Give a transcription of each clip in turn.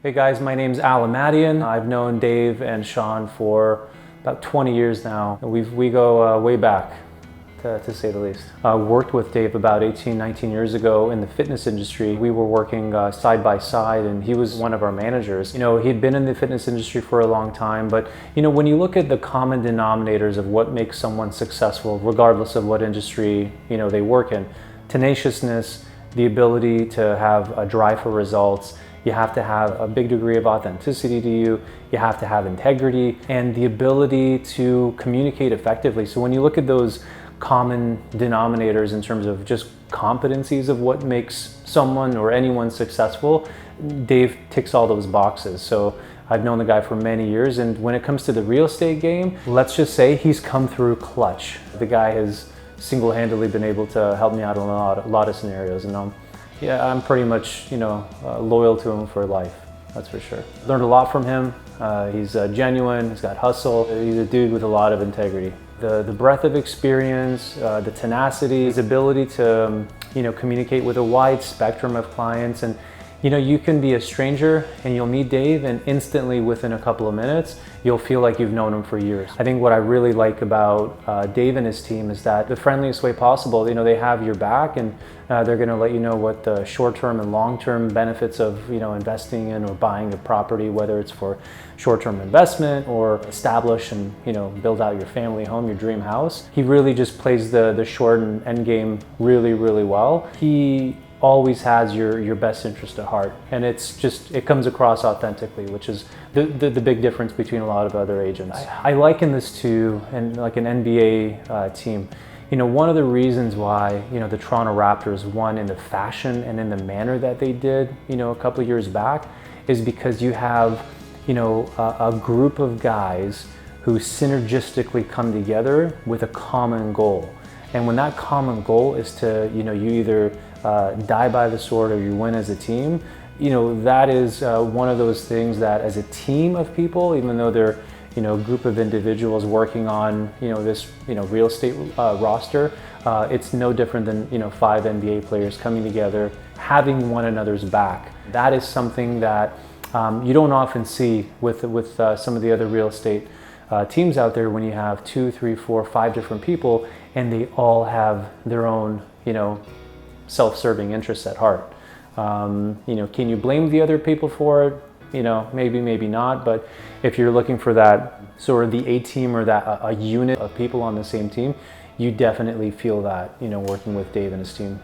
Hey guys, my name's Al Amadian. I've known Dave and Sean for about 20 years now. We go way back, to say the least. I worked with Dave about 18, 19 years ago in the fitness industry. We were working side by side, and he was one of our managers. He'd been in the fitness industry for a long time, but when you look at the common denominators of what makes someone successful, regardless of what industry they work in, tenaciousness, the ability to have a drive for results. You have to have a big degree of authenticity to you. You have to have integrity and the ability to communicate effectively. So when you look at those common denominators in terms of just competencies of what makes someone or anyone successful, Dave ticks all those boxes. So I've known the guy for many years, and when it comes to the real estate game, let's just say he's come through clutch. The guy has single-handedly been able to help me out in a lot of scenarios, and I'm pretty much loyal to him for life, that's for sure. Learned a lot from him. He's genuine, he's got hustle, he's a dude with a lot of integrity. The breadth of experience, the tenacity, his ability to communicate with a wide spectrum of clients. And you can be a stranger and you'll meet Dave, and instantly within a couple of minutes you'll feel like you've known him for years. I think what I really like about Dave and his team is that the friendliest way possible, they have your back, and they're going to let you know what the short-term and long-term benefits of investing in or buying a property, whether it's for short-term investment or establish and build out your family home, your dream house. He really just plays the short and end game really, really well. He always has your best interest at heart, and it comes across authentically, which is the big difference between a lot of other agents. I liken this to like an NBA team. One of the reasons why the Toronto Raptors won in the fashion and in the manner that they did a couple of years back is because you have a group of guys who synergistically come together with a common goal. And when that common goal is to you either die by the sword or you win as a team, that is one of those things that as a team of people, even though they're a group of individuals working on this real estate roster, it's no different than 5 NBA players coming together, having one another's back. That is something that you don't often see with some of the other real estate teams out there, when you have 2, 3, 4, 5 different people and they all have their own self-serving interests at heart. Can you blame the other people for it? Maybe, maybe not. But if you're looking for that sort of the A team or that a unit of people on the same team, you definitely feel that, working with Dave and his team.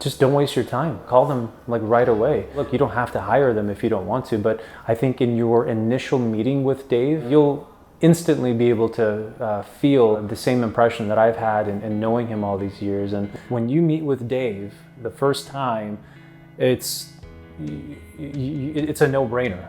Just don't waste your time. Call them right away. Look, you don't have to hire them if you don't want to, but I think in your initial meeting with Dave, you'll instantly be able to feel the same impression that I've had in knowing him all these years. And when you meet with Dave the first time, it's a no-brainer.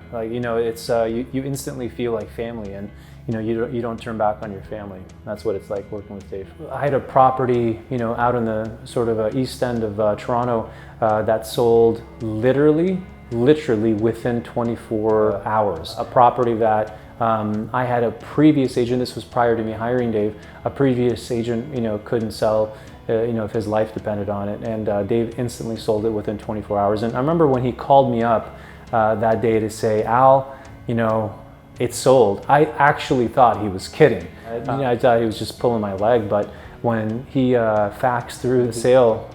You instantly feel like family, and you don't turn back on your family. That's what it's like working with Dave. I had a property out in the sort of east end of Toronto that sold literally within 24 hours. A property that I had a previous agent, this was prior to me hiring Dave, a previous agent couldn't sell if his life depended on it, and Dave instantly sold it within 24 hours. And I remember when he called me up that day to say, Al, it's sold, I actually thought he was kidding. I thought he was just pulling my leg, but when he faxed through the sale,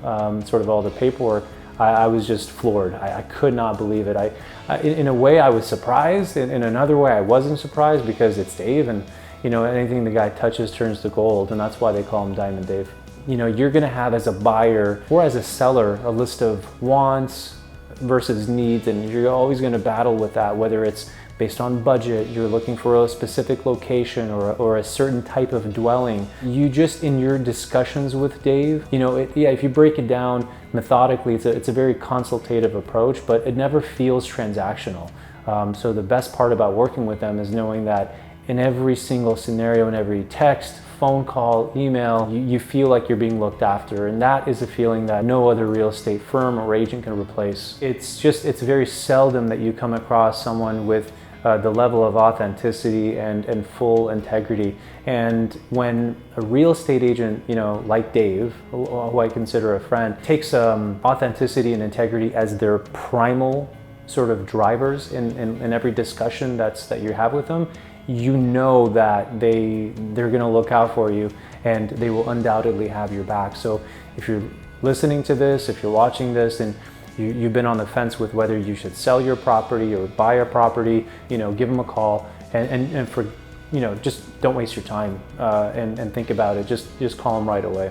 sort of all the paperwork, I was just floored. I could not believe it. In a way I was surprised, in another way I wasn't surprised, because it's Dave, and anything the guy touches turns to gold, and that's why they call him Diamond Dave. You're gonna have, as a buyer or as a seller, a list of wants versus needs, and you're always gonna battle with that, whether it's based on budget, you're looking for a specific location or a certain type of dwelling. You just, in your discussions with Dave, if you break it down methodically, it's a very consultative approach, but it never feels transactional. So the best part about working with them is knowing that in every single scenario, in every text, phone call, email, you feel like you're being looked after, and that is a feeling that no other real estate firm or agent can replace. It's very seldom that you come across someone with the level of authenticity and full integrity. And when a real estate agent, like Dave, who I consider a friend, takes authenticity and integrity as their primal sort of drivers in every discussion that you have with them, you know that they're going to look out for you and they will undoubtedly have your back. So if you're listening to this, if you're watching this, and you've been on the fence with whether you should sell your property or buy a property, give them a call and for, just don't waste your time and think about it. Just call them right away.